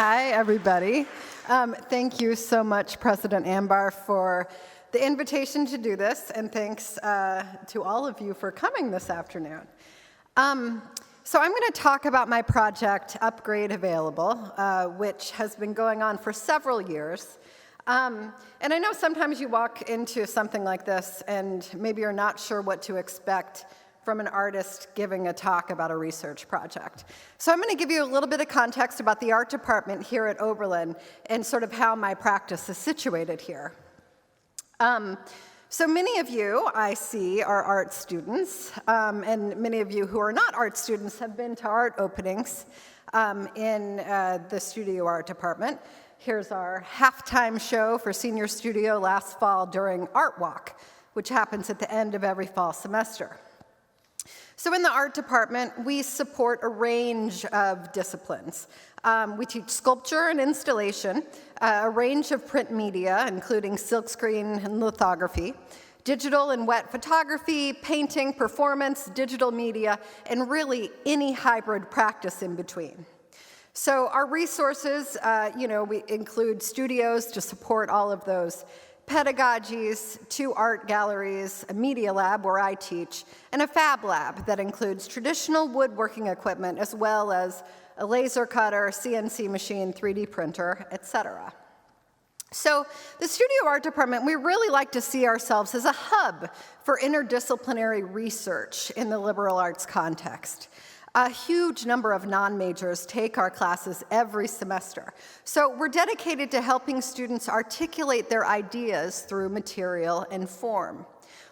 Hi, everybody. Thank you so much, President Ambar, for the invitation to do this, and thanks to all of you for coming this afternoon. So I'm going to talk about my project, Upgrade Available, which has been going on for several years. And I know sometimes you walk into something like this and maybe you're not sure what to expect from an artist giving a talk about a research project. So I'm going to give you a little bit of context about the art department here at Oberlin and sort of how my practice is situated here. So many of you, I see, are art students, and many of you who are not art students have been to art openings in the studio art department. Here's our halftime show for senior studio last fall during Art Walk, which happens at the end of every fall semester. So in the art department, we support a range of disciplines. We teach sculpture and installation, a range of print media, including silkscreen and lithography, digital and wet photography, painting, performance, digital media, and really any hybrid practice in between. So our resources, we include studios to support all of those pedagogies, 2 art galleries, a media lab where I teach, and a fab lab that includes traditional woodworking equipment as well as a laser cutter, CNC machine, 3D printer, etc. So the studio art department, we really like to see ourselves as a hub for interdisciplinary research in the liberal arts context. A huge number of non-majors take our classes every semester. So we're dedicated to helping students articulate their ideas through material and form.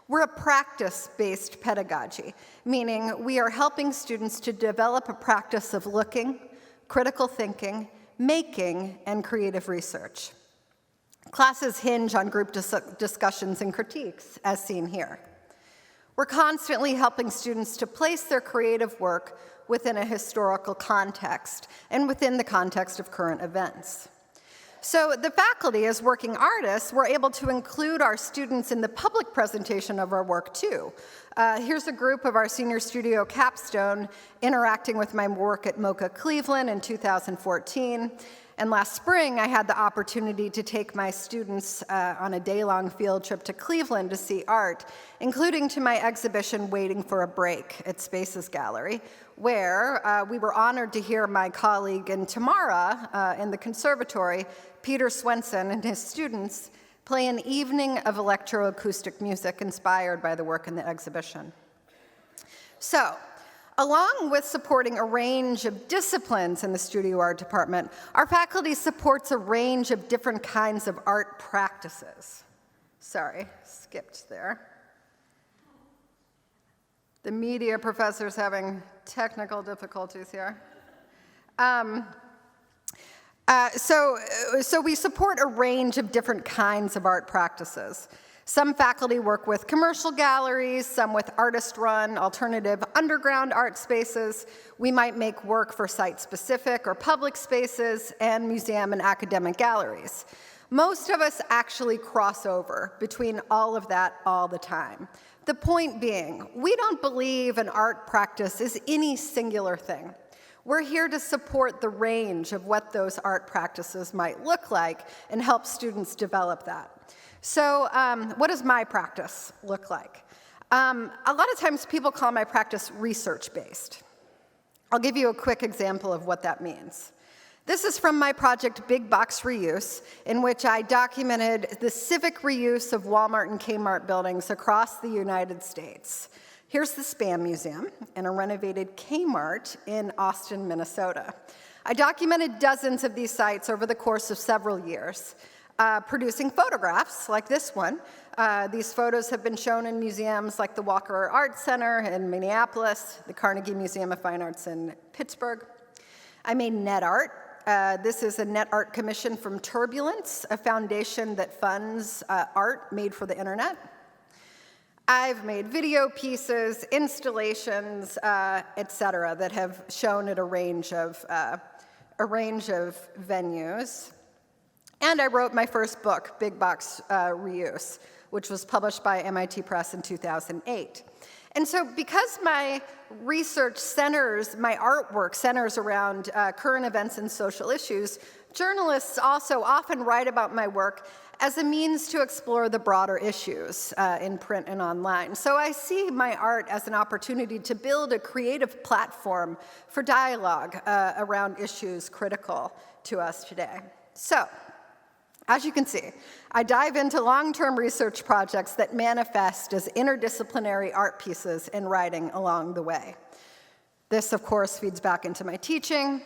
We're a practice-based pedagogy, meaning we are helping students to develop a practice of looking, critical thinking, making, and creative research. Classes hinge on group discussions and critiques, as seen here. We're constantly helping students to place their creative work within a historical context and within the context of current events. So the faculty, as working artists, we're able to include our students in the public presentation of our work too. Here's a group of our senior studio capstone interacting with my work at MoCA Cleveland in 2014. And last spring, I had the opportunity to take my students on a day-long field trip to Cleveland to see art, including to my exhibition Waiting for a Break at Spaces Gallery, where we were honored to hear my colleague in Tamara in the conservatory, Peter Swenson, and his students play an evening of electroacoustic music inspired by the work in the exhibition. So, along with supporting a range of disciplines in the studio art department, our faculty supports a range of different kinds of art practices. Sorry, skipped there. The media professor's having technical difficulties here. So we support a range of different kinds of art practices. Some faculty work with commercial galleries, some with artist-run, alternative underground art spaces. We might make work for site-specific or public spaces and museum and academic galleries. Most of us actually cross over between all of that all the time. The point being, we don't believe an art practice is any singular thing. We're here to support the range of what those art practices might look like and help students develop that. So what does my practice look like? A lot of times people call my practice research-based. I'll give you a quick example of what that means. This is from my project Big Box Reuse, in which I documented the civic reuse of Walmart and Kmart buildings across the United States. Here's the Spam Museum and a renovated Kmart in Austin, Minnesota. I documented dozens of these sites over the course of several years. Producing photographs like this one. These photos have been shown in museums like the Walker Art Center in Minneapolis, the Carnegie Museum of Fine Arts in Pittsburgh. I made net art. This is a net art commission from Turbulence, a foundation that funds art made for the internet. I've made video pieces, installations, etc., that have shown at a range of venues. And I wrote my first book, Big Box Reuse, which was published by MIT Press in 2008. And so because my research centers, my artwork centers around current events and social issues, journalists also often write about my work as a means to explore the broader issues in print and online. So I see my art as an opportunity to build a creative platform for dialogue around issues critical to us today. So, as you can see, I dive into long-term research projects that manifest as interdisciplinary art pieces and writing along the way. This, of course, feeds back into my teaching.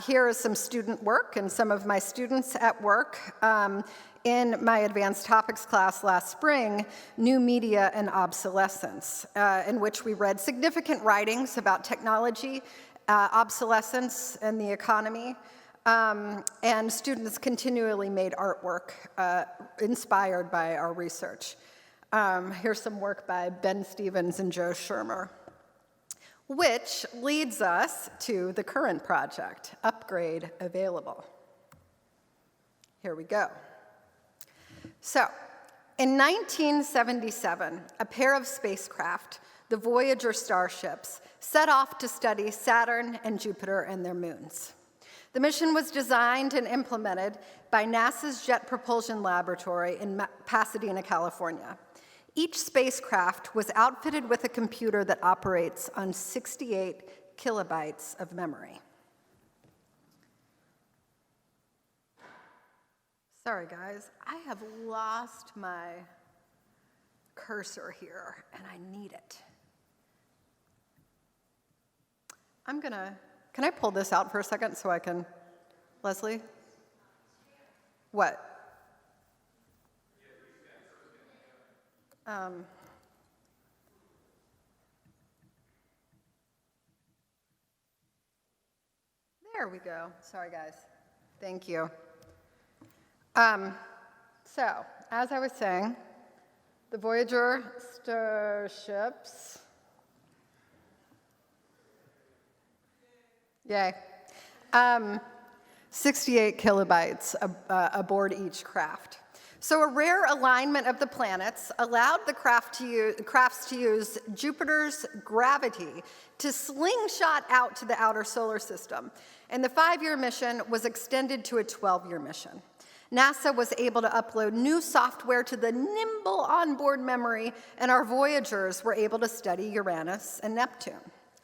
Here is some student work and some of my students at work in my advanced topics class last spring, New Media and Obsolescence, in which we read significant writings about technology, obsolescence, and the economy. And students continually made artwork inspired by our research. Here's some work by Ben Stevens and Joe Shermer, which leads us to the current project, Upgrade Available. Here we go. So, in 1977, a pair of spacecraft, the Voyager starships, set off to study Saturn and Jupiter and their moons. The mission was designed and implemented by NASA's Jet Propulsion Laboratory in Pasadena, California. Each spacecraft was outfitted with a computer that operates on 68 kilobytes of memory. Sorry, guys, I have lost my cursor here, and I need it. Can I pull this out for a second so I can, Leslie? What? There we go. Sorry, guys. Thank you. So, as I was saying, the Voyager starships, yay, 68 kilobytes aboard each craft. So a rare alignment of the planets allowed the crafts to use Jupiter's gravity to slingshot out to the outer solar system. And the 5-year mission was extended to a 12-year mission. NASA was able to upload new software to the nimble onboard memory, and our Voyagers were able to study Uranus and Neptune.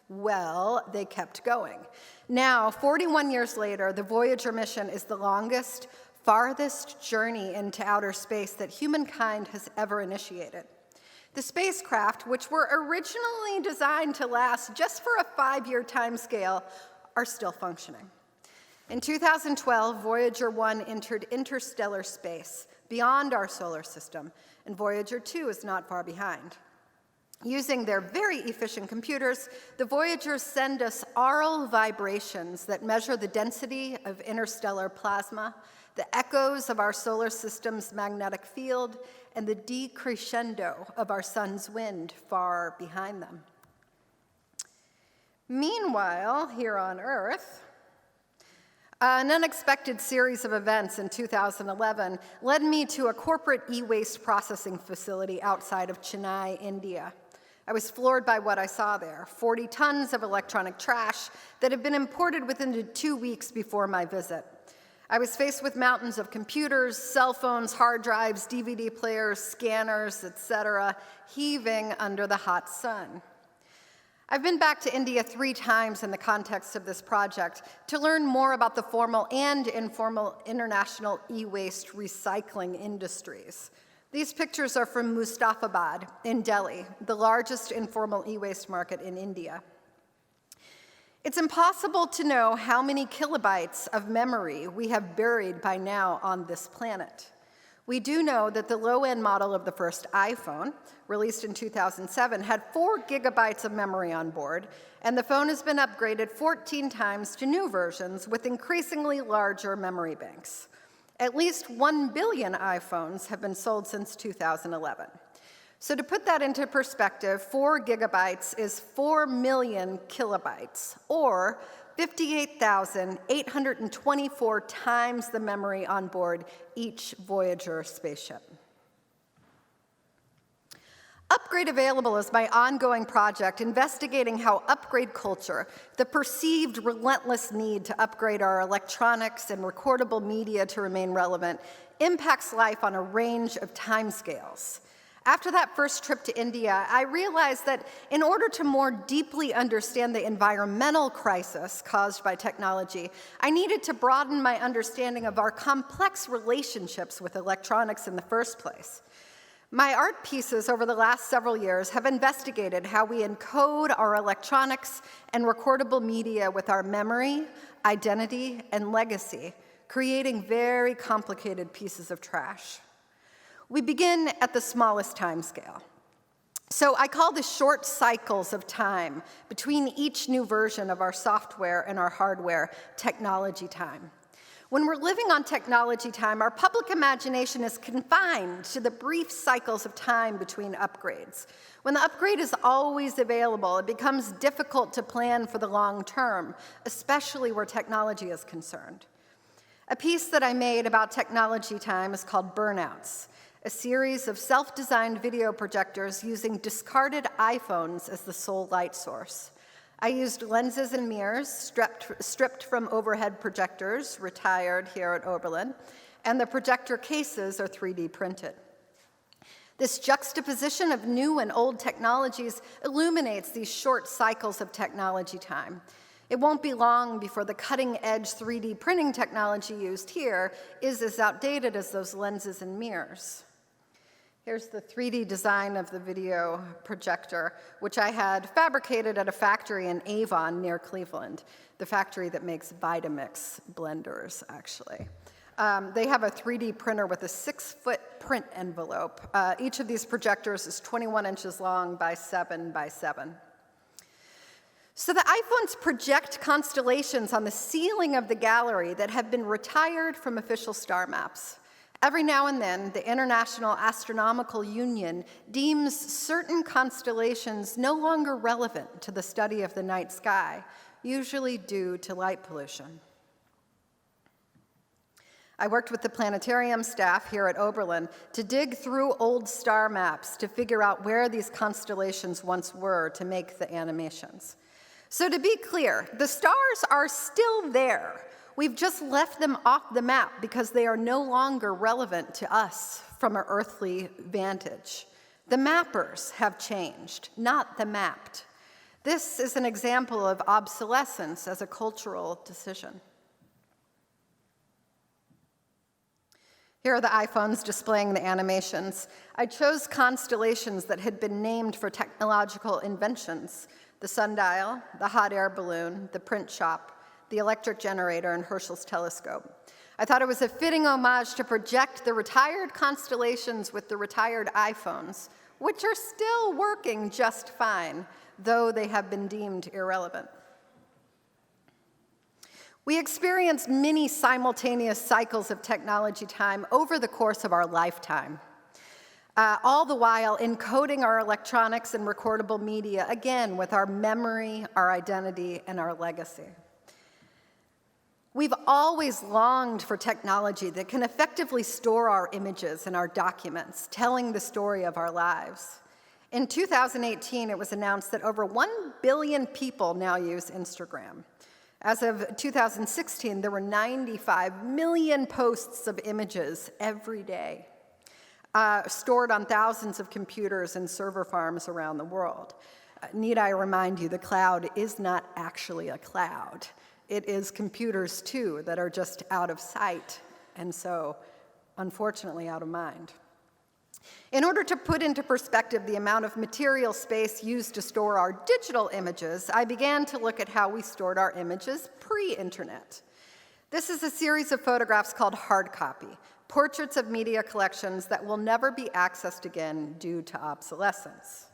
Well, they kept going. Now, 41 years later, the Voyager mission is the longest, farthest journey into outer space that humankind has ever initiated. The spacecraft, which were originally designed to last just for a 5-year timescale, are still functioning. In 2012, Voyager 1 entered interstellar space beyond our solar system, and Voyager 2 is not far behind. Using their very efficient computers, the Voyagers send us aural vibrations that measure the density of interstellar plasma, the echoes of our solar system's magnetic field, and the decrescendo of our sun's wind far behind them. Meanwhile, here on Earth, an unexpected series of events in 2011 led me to a corporate e-waste processing facility outside of Chennai, India. I was floored by what I saw there, 40 tons of electronic trash that had been imported within 2 weeks before my visit. I was faced with mountains of computers, cell phones, hard drives, DVD players, scanners, etc., heaving under the hot sun. I've been back to India 3 times in the context of this project to learn more about the formal and informal international e-waste recycling industries. These pictures are from Mustafabad in Delhi, the largest informal e-waste market in India. It's impossible to know how many kilobytes of memory we have buried by now on this planet. We do know that the low-end model of the first iPhone, released in 2007, had 4 gigabytes of memory on board, and the phone has been upgraded 14 times to new versions with increasingly larger memory banks. At least 1 billion iPhones have been sold since 2011. So to put that into perspective, 4 gigabytes is 4 million kilobytes, or 58,824 times the memory on board each Voyager spaceship. Upgrade Available is my ongoing project investigating how upgrade culture, the perceived relentless need to upgrade our electronics and recordable media to remain relevant, impacts life on a range of timescales. After that first trip to India, I realized that in order to more deeply understand the environmental crisis caused by technology, I needed to broaden my understanding of our complex relationships with electronics in the first place. My art pieces over the last several years have investigated how we encode our electronics and recordable media with our memory, identity, and legacy, creating very complicated pieces of trash. We begin at the smallest time scale. So I call this short cycles of time between each new version of our software and our hardware technology time. When we're living on technology time, our public imagination is confined to the brief cycles of time between upgrades. When the upgrade is always available, it becomes difficult to plan for the long term, especially where technology is concerned. A piece that I made about technology time is called Burnouts, a series of self-designed video projectors using discarded iPhones as the sole light source. I used lenses and mirrors stripped from overhead projectors, retired here at Oberlin, and the projector cases are 3D printed. This juxtaposition of new and old technologies illuminates these short cycles of technology time. It won't be long before the cutting-edge 3D printing technology used here is as outdated as those lenses and mirrors. Here's the 3D design of the video projector, which I had fabricated at a factory in Avon near Cleveland, the factory that makes Vitamix blenders, actually. They have a 3D printer with a 6-foot print envelope. Each of these projectors is 21 inches long by 7 by 7. So the iPhones project constellations on the ceiling of the gallery that have been retired from official star maps. Every now and then, the International Astronomical Union deems certain constellations no longer relevant to the study of the night sky, usually due to light pollution. I worked with the planetarium staff here at Oberlin to dig through old star maps to figure out where these constellations once were to make the animations. So to be clear, the stars are still there. We've just left them off the map because they are no longer relevant to us from an earthly vantage. The mappers have changed, not the mapped. This is an example of obsolescence as a cultural decision. Here are the iPhones displaying the animations. I chose constellations that had been named for technological inventions: the sundial, the hot air balloon, the print shop, the electric generator, and Herschel's telescope. I thought it was a fitting homage to project the retired constellations with the retired iPhones, which are still working just fine, though they have been deemed irrelevant. We experience many simultaneous cycles of technology time over the course of our lifetime, all the while encoding our electronics and recordable media, again, with our memory, our identity, and our legacy. We've always longed for technology that can effectively store our images and our documents, telling the story of our lives. In 2018, it was announced that over 1 billion people now use Instagram. As of 2016, there were 95 million posts of images every day, stored on thousands of computers and server farms around the world. Need I remind you, the cloud is not actually a cloud. It is computers, too, that are just out of sight, and so, unfortunately, out of mind. In order to put into perspective the amount of material space used to store our digital images, I began to look at how we stored our images pre-internet. This is a series of photographs called hard copy, portraits of media collections that will never be accessed again due to obsolescence.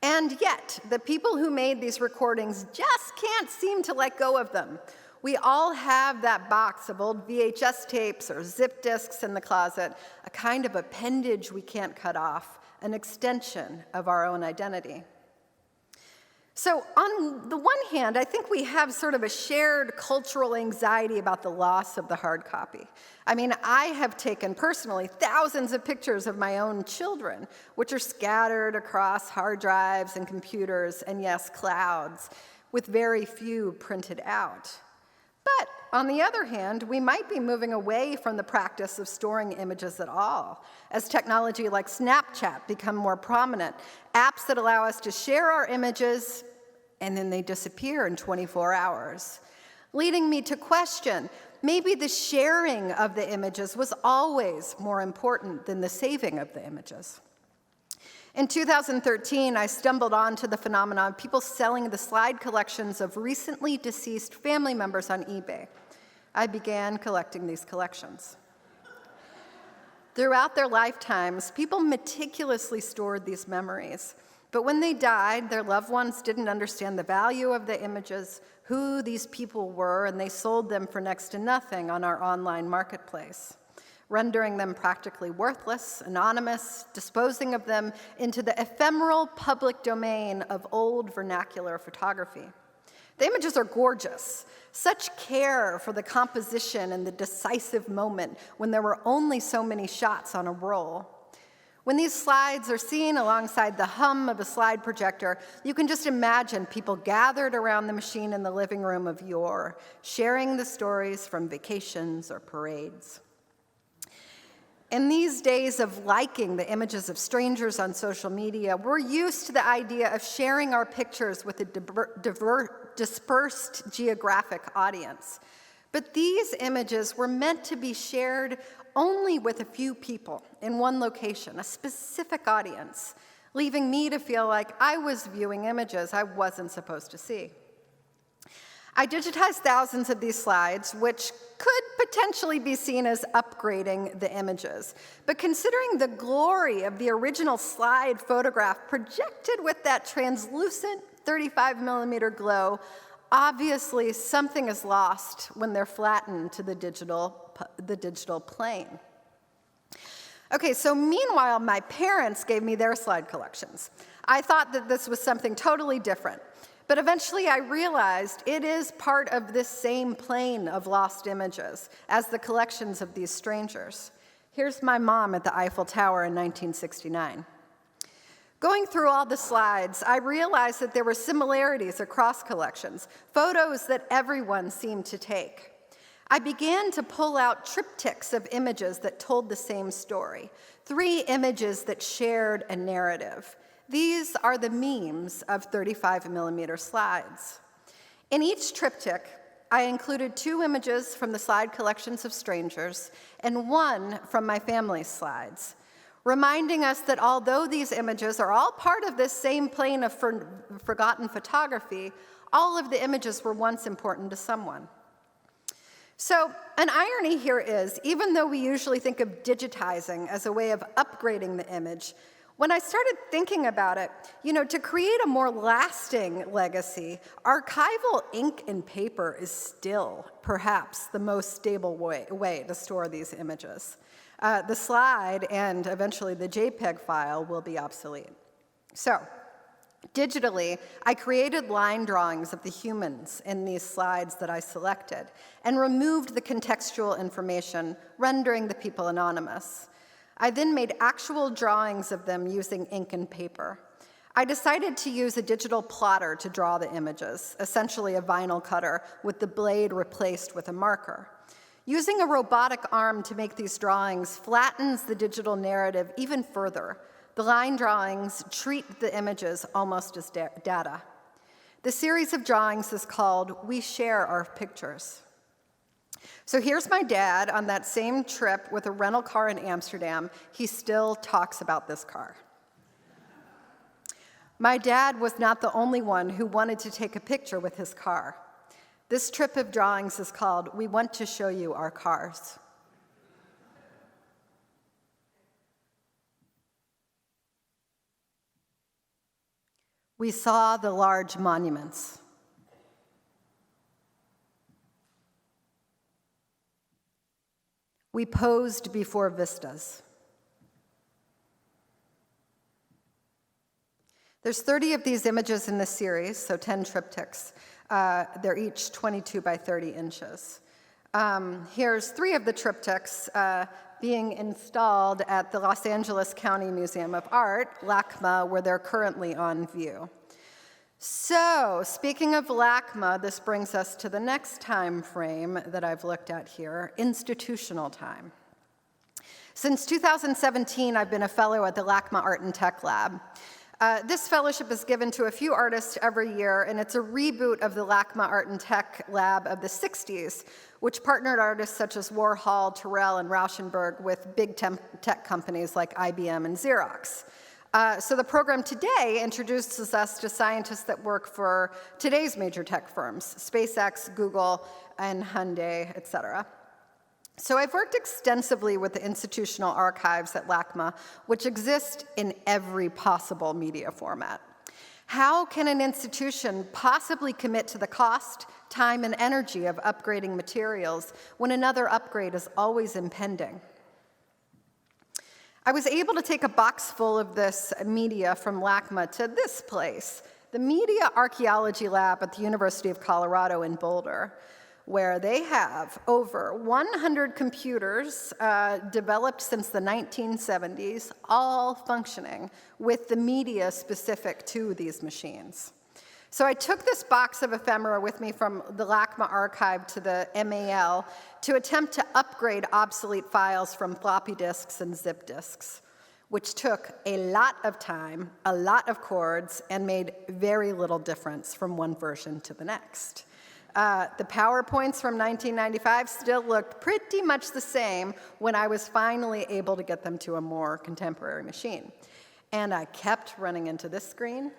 And yet, the people who made these recordings just can't seem to let go of them. We all have that box of old VHS tapes or zip disks in the closet, a kind of appendage we can't cut off, an extension of our own identity. So on the one hand, I think we have sort of a shared cultural anxiety about the loss of the hard copy. I mean, I have taken personally thousands of pictures of my own children, which are scattered across hard drives and computers, and yes, clouds, with very few printed out. But on the other hand, we might be moving away from the practice of storing images at all, as technology like Snapchat become more prominent, apps that allow us to share our images, and then they disappear in 24 hours. Leading me to question, maybe the sharing of the images was always more important than the saving of the images. In 2013, I stumbled onto the phenomenon of people selling the slide collections of recently deceased family members on eBay. I began collecting these collections. Throughout their lifetimes, people meticulously stored these memories. But when they died, their loved ones didn't understand the value of the images, who these people were, and they sold them for next to nothing on our online marketplace, rendering them practically worthless, anonymous, disposing of them into the ephemeral public domain of old vernacular photography. The images are gorgeous. Such care for the composition and the decisive moment when there were only so many shots on a roll. When these slides are seen alongside the hum of a slide projector, you can just imagine people gathered around the machine in the living room of yore, sharing the stories from vacations or parades. In these days of liking the images of strangers on social media, we're used to the idea of sharing our pictures with a dispersed geographic audience. But these images were meant to be shared only with a few people in one location, a specific audience, leaving me to feel like I was viewing images I wasn't supposed to see. I digitized thousands of these slides, which could potentially be seen as upgrading the images. But considering the glory of the original slide photograph projected with that translucent 35mm glow, obviously something is lost when they're flattened to the digital plane. Okay, so meanwhile, my parents gave me their slide collections. I thought that this was something totally different. But eventually I realized it is part of this same plane of lost images as the collections of these strangers. Here's my mom at the Eiffel Tower in 1969. Going through all the slides, I realized that there were similarities across collections, photos that everyone seemed to take. I began to pull out triptychs of images that told the same story, 3 images that shared a narrative. These are the memes of 35mm slides. In each triptych, I included 2 images from the slide collections of strangers and 1 from my family's slides, reminding us that although these images are all part of this same plane of forgotten photography, all of the images were once important to someone. So an irony here is, even though we usually think of digitizing as a way of upgrading the image, when I started thinking about it, to create a more lasting legacy, archival ink and paper is still perhaps the most stable way to store these images. The slide and eventually the JPEG file will be obsolete. So, digitally, I created line drawings of the humans in these slides that I selected and removed the contextual information, rendering the people anonymous. I then made actual drawings of them using ink and paper. I decided to use a digital plotter to draw the images, essentially a vinyl cutter with the blade replaced with a marker. Using a robotic arm to make these drawings flattens the digital narrative even further. The line drawings treat the images almost as data. The series of drawings is called We Share Our Pictures. So here's my dad on that same trip with a rental car in Amsterdam. He still talks about this car. My dad was not the only one who wanted to take a picture with his car. This trip of drawings is called We Want to Show You Our Cars. We saw the large monuments. We posed before vistas. There's 30 of these images in this series, so 10 triptychs. They're each 22 by 30 inches. Here's 3 of the triptychs being installed at the Los Angeles County Museum of Art, LACMA, where they're currently on view. So, speaking of LACMA, this brings us to the next time frame that I've looked at here, institutional time. Since 2017, I've been a fellow at the LACMA Art and Tech Lab. This fellowship is given to a few artists every year, and it's a reboot of the LACMA Art and Tech Lab of the 60s, which partnered artists such as Warhol, Terrell, and Rauschenberg with big tech companies like IBM and Xerox. So the program today introduces us to scientists that work for today's major tech firms, SpaceX, Google, and Hyundai, et cetera. So I've worked extensively with the institutional archives at LACMA, which exist in every possible media format. How can an institution possibly commit to the cost, time, and energy of upgrading materials when another upgrade is always impending? I was able to take a box full of this media from LACMA to this place, the Media Archaeology Lab at the University of Colorado in Boulder, where they have over 100 computers developed since the 1970s, all functioning with the media specific to these machines. So I took this box of ephemera with me from the LACMA archive to the MAL to attempt to upgrade obsolete files from floppy disks and zip disks, which took a lot of time, a lot of cords, and made very little difference from one version to the next. The PowerPoints from 1995 still looked pretty much the same when I was finally able to get them to a more contemporary machine. And I kept running into this screen.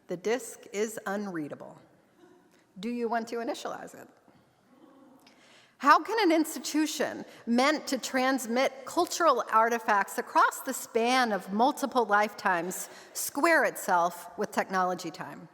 The disk is unreadable. Do you want to initialize it? How can an institution meant to transmit cultural artifacts across the span of multiple lifetimes square itself with technology time?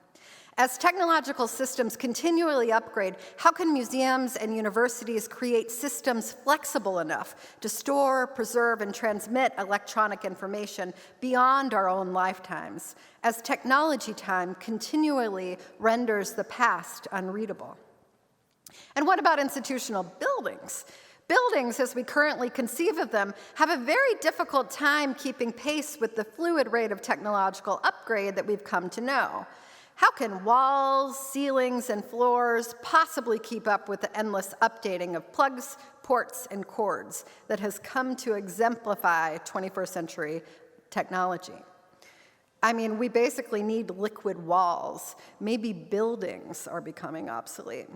As technological systems continually upgrade, how can museums and universities create systems flexible enough to store, preserve, and transmit electronic information beyond our own lifetimes, as technology time continually renders the past unreadable? And what about institutional buildings? Buildings, as we currently conceive of them, have a very difficult time keeping pace with the fluid rate of technological upgrade that we've come to know. How can walls, ceilings, and floors possibly keep up with the endless updating of plugs, ports, and cords that has come to exemplify 21st century technology? I mean, we basically need liquid walls. Maybe buildings are becoming obsolete.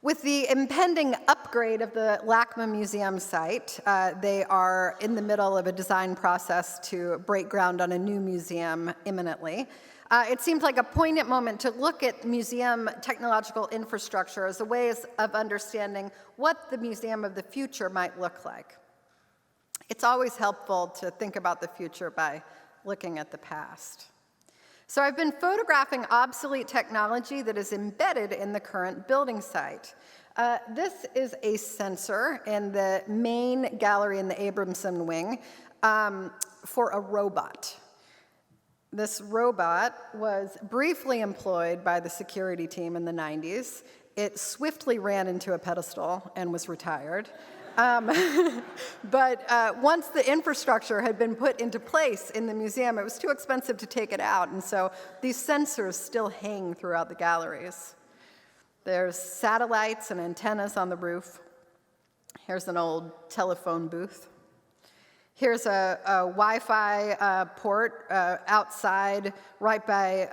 With the impending upgrade of the LACMA Museum site, they are in the middle of a design process to break ground on a new museum imminently. It seems like a poignant moment to look at museum technological infrastructure as a way of understanding what the museum of the future might look like. It's always helpful to think about the future by looking at the past. So I've been photographing obsolete technology that is embedded in the current building site. This is a sensor in the main gallery in the Abramson wing for a robot. This robot was briefly employed by the security team in the 90s. It swiftly ran into a pedestal and was retired. But once the infrastructure had been put into place in the museum, it was too expensive to take it out, and so these sensors still hang throughout the galleries. There's satellites and antennas on the roof. Here's an old telephone booth. Here's a Wi-Fi port outside, right by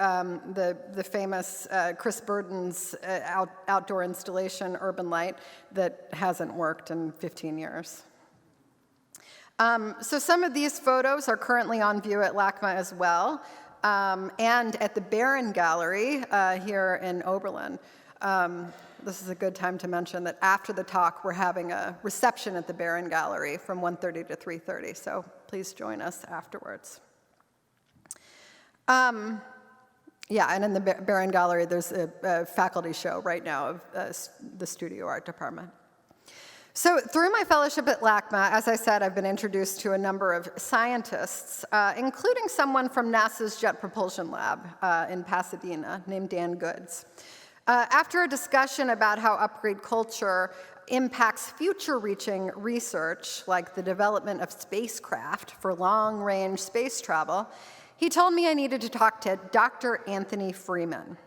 the famous Chris Burden's outdoor installation, Urban Light, that hasn't worked in 15 years. So some of these photos are currently on view at LACMA as well, and at the Barron Gallery here in Oberlin. This is a good time to mention that after the talk, we're having a reception at the Barron Gallery from 1:30 to 3:30, so please join us afterwards. Yeah, and in the Barron Gallery, there's a faculty show right now of the studio art department. So through my fellowship at LACMA, as I said, I've been introduced to a number of scientists, including someone from NASA's Jet Propulsion Lab in Pasadena named Dan Goods. After a discussion about how upgrade culture impacts future-reaching research, like the development of spacecraft for long-range space travel, he told me I needed to talk to Dr. Anthony Freeman.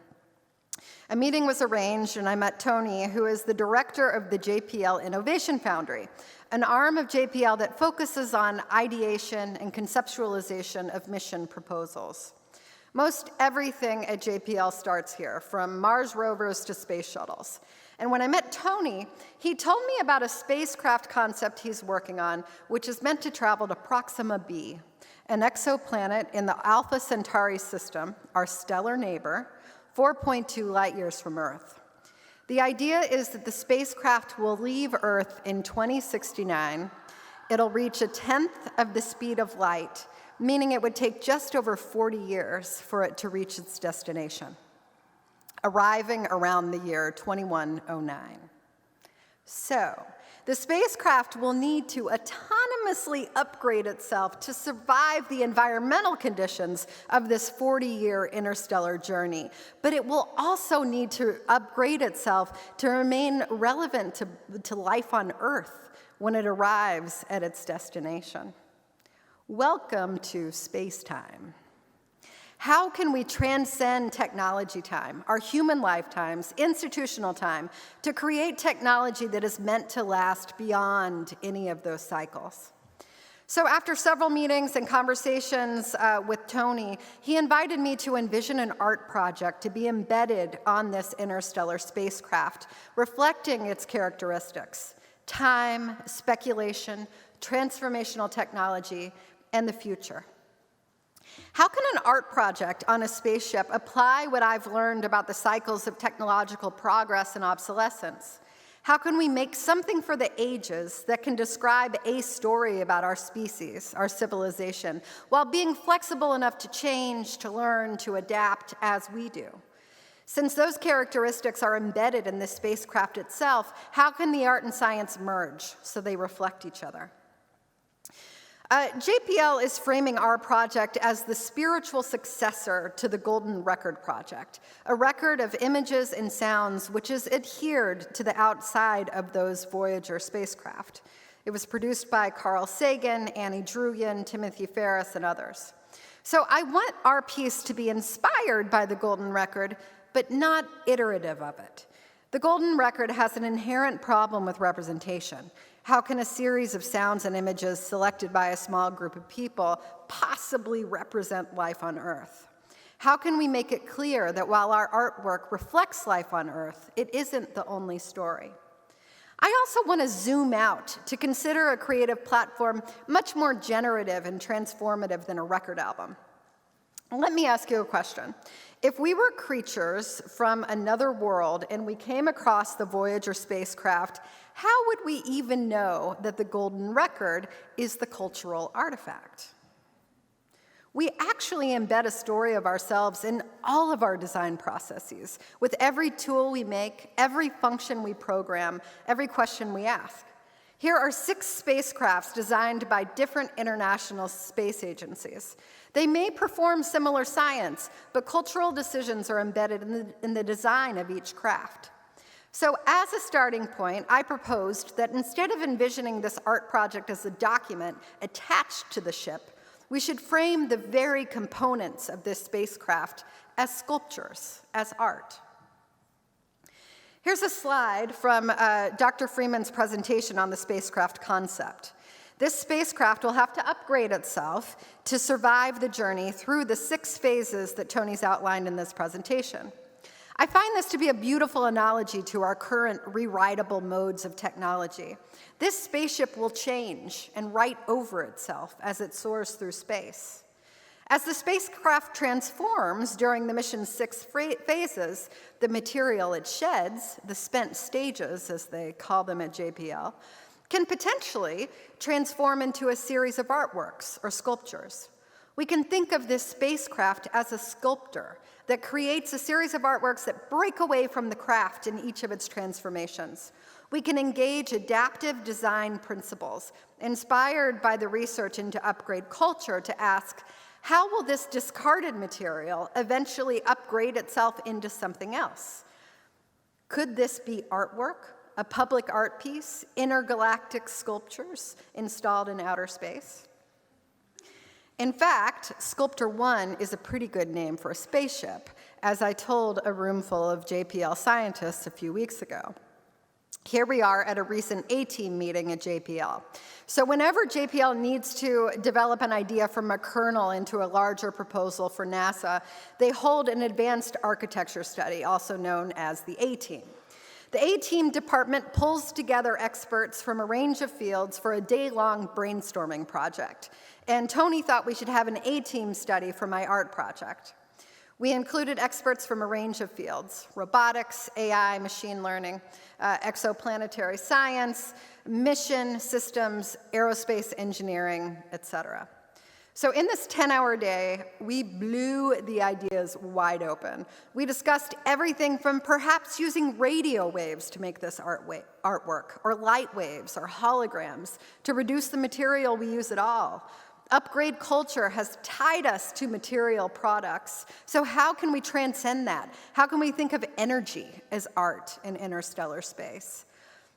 A meeting was arranged, and I met Tony, who is the director of the JPL Innovation Foundry, an arm of JPL that focuses on ideation and conceptualization of mission proposals. Most everything at JPL starts here, from Mars rovers to space shuttles. And when I met Tony, he told me about a spacecraft concept he's working on, which is meant to travel to Proxima b, an exoplanet in the Alpha Centauri system, our stellar neighbor, 4.2 light years from Earth. The idea is that the spacecraft will leave Earth in 2069. It'll reach 1/10 of the speed of light, meaning it would take just over 40 years for it to reach its destination, arriving around the year 2109. So, the spacecraft will need to autonomously upgrade itself to survive the environmental conditions of this 40-year interstellar journey, but it will also need to upgrade itself to remain relevant to life on Earth when it arrives at its destination. Welcome to space-time. How can we transcend technology time, our human lifetimes, institutional time, to create technology that is meant to last beyond any of those cycles? So after several meetings and conversations with Tony, he invited me to envision an art project to be embedded on this interstellar spacecraft, reflecting its characteristics: time, speculation, transformational technology, and the future. How can an art project on a spaceship apply what I've learned about the cycles of technological progress and obsolescence? How can we make something for the ages that can describe a story about our species, our civilization, while being flexible enough to change, to learn, to adapt as we do? Since those characteristics are embedded in the spacecraft itself, how can the art and science merge so they reflect each other? JPL is framing our project as the spiritual successor to the Golden Record Project, a record of images and sounds which is adhered to the outside of those Voyager spacecraft. It was produced by Carl Sagan, Annie Druyan, Timothy Ferris, and others. So I want our piece to be inspired by the Golden Record, but not iterative of it. The Golden Record has an inherent problem with representation. How can a series of sounds and images selected by a small group of people possibly represent life on Earth? How can we make it clear that while our artwork reflects life on Earth, it isn't the only story? I also want to zoom out to consider a creative platform much more generative and transformative than a record album. Let me ask you a question. If we were creatures from another world and we came across the Voyager spacecraft, how would we even know that the Golden Record is the cultural artifact? We actually embed a story of ourselves in all of our design processes, with every tool we make, every function we program, every question we ask. Here are 6 spacecrafts designed by different international space agencies. They may perform similar science, but cultural decisions are embedded in the design of each craft. So as a starting point, I proposed that instead of envisioning this art project as a document attached to the ship, we should frame the very components of this spacecraft as sculptures, as art. Here's a slide from Dr. Freeman's presentation on the spacecraft concept. This spacecraft will have to upgrade itself to survive the journey through the 6 phases that Tony's outlined in this presentation. I find this to be a beautiful analogy to our current rewritable modes of technology. This spaceship will change and write over itself as it soars through space. As the spacecraft transforms during the mission's 6 phases, the material it sheds, the spent stages as they call them at JPL, can potentially transform into a series of artworks or sculptures. We can think of this spacecraft as a sculptor that creates a series of artworks that break away from the craft in each of its transformations. We can engage adaptive design principles, inspired by the research into upgrade culture, to ask, how will this discarded material eventually upgrade itself into something else? Could this be artwork, a public art piece, intergalactic sculptures installed in outer space? In fact, Sculptor 1 is a pretty good name for a spaceship, as I told a room full of JPL scientists a few weeks ago. Here we are at a recent A-team meeting at JPL. So whenever JPL needs to develop an idea from a kernel into a larger proposal for NASA, they hold an advanced architecture study, also known as the A-team. The A-team department pulls together experts from a range of fields for a day-long brainstorming project. And Tony thought we should have an A-team study for my art project. We included experts from a range of fields: robotics, AI, machine learning, exoplanetary science, mission systems, aerospace engineering, etc. So in this 10-hour day, we blew the ideas wide open. We discussed everything from perhaps using radio waves to make this artwork, or light waves, or holograms, to reduce the material we use at all. Upgrade culture has tied us to material products. So how can we transcend that? How can we think of energy as art in interstellar space?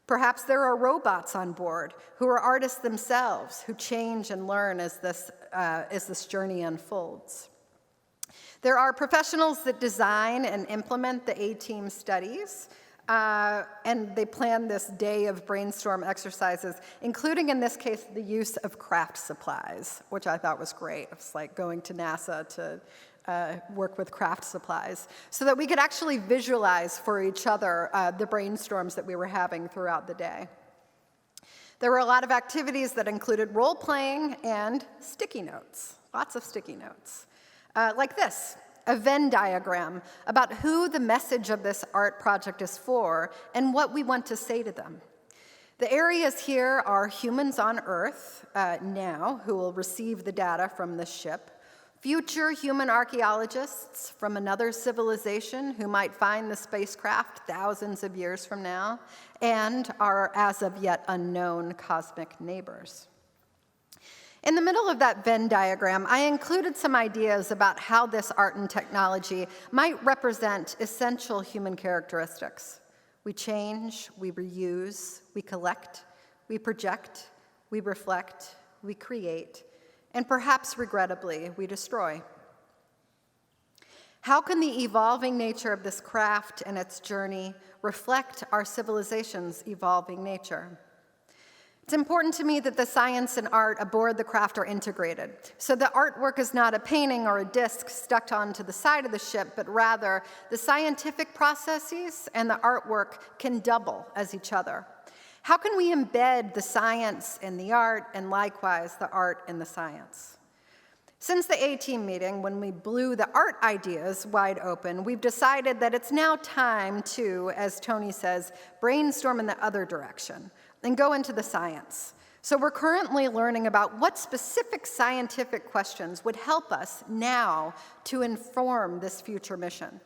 Perhaps there are robots on board who are artists themselves, who change and learn as this journey unfolds. There are professionals that design and implement the A-team studies, and they plan this day of brainstorm exercises, including, in this case, the use of craft supplies, which I thought was great. It's like going to NASA to work with craft supplies, so that we could actually visualize for each other the brainstorms that we were having throughout the day. There were a lot of activities that included role-playing and sticky notes, lots of sticky notes, like this: a Venn diagram about who the message of this art project is for and what we want to say to them. The areas here are humans on Earth now, who will receive the data from this ship, future human archaeologists from another civilization who might find the spacecraft thousands of years from now, and our as of yet unknown cosmic neighbors. In the middle of that Venn diagram, I included some ideas about how this art and technology might represent essential human characteristics. We change, we reuse, we collect, we project, we reflect, we create, and perhaps regrettably, we destroy. How can the evolving nature of this craft and its journey reflect our civilization's evolving nature? It's important to me that the science and art aboard the craft are integrated, so the artwork is not a painting or a disc stuck onto the side of the ship, but rather the scientific processes and the artwork can double as each other. How can we embed the science in the art, and likewise the art in the science? Since the A-team meeting, when we blew the art ideas wide open, we've decided that it's now time to, as Tony says, brainstorm in the other direction and go into the science. So we're currently learning about what specific scientific questions would help us now to inform this future mission.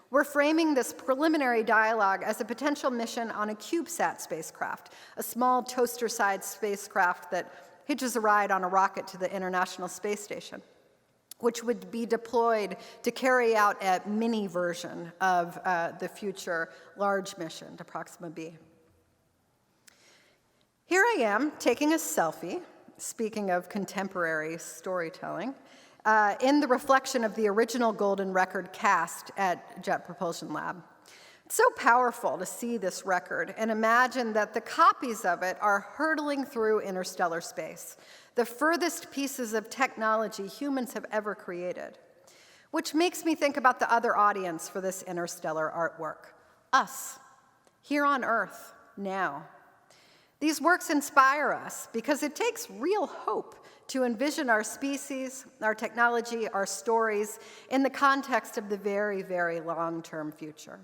We're framing this preliminary dialogue as a potential mission on a CubeSat spacecraft, a small toaster-sized spacecraft that hitches a ride on a rocket to the International Space Station, which would be deployed to carry out a mini version of the future large mission to Proxima b. Here I am taking a selfie, speaking of contemporary storytelling, in the reflection of the original Golden Record cast at Jet Propulsion Lab. It's so powerful to see this record and imagine that the copies of it are hurtling through interstellar space, the furthest pieces of technology humans have ever created, which makes me think about the other audience for this interstellar artwork: us, here on Earth, now. These works inspire us because it takes real hope to envision our species, our technology, our stories in the context of the very, very long-term future.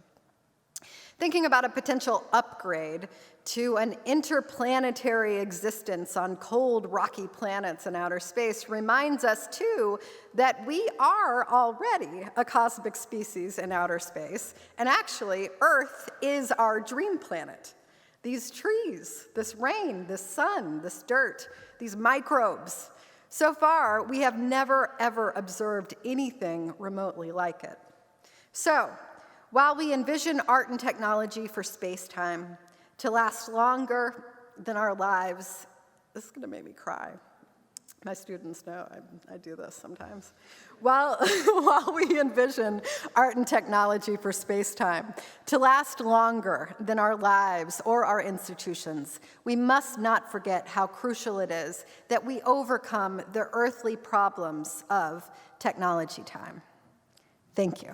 Thinking about a potential upgrade to an interplanetary existence on cold, rocky planets in outer space reminds us, too, that we are already a cosmic species in outer space, and actually, Earth is our dream planet. These trees, this rain, this sun, this dirt, these microbes. So far, we have never, ever observed anything remotely like it. So, while we envision art and technology for space-time to last longer than our lives, this is going to make me cry. My students know I do this sometimes. While we envision art and technology for space-time to last longer than our lives or our institutions, we must not forget how crucial it is that we overcome the earthly problems of technology time. Thank you.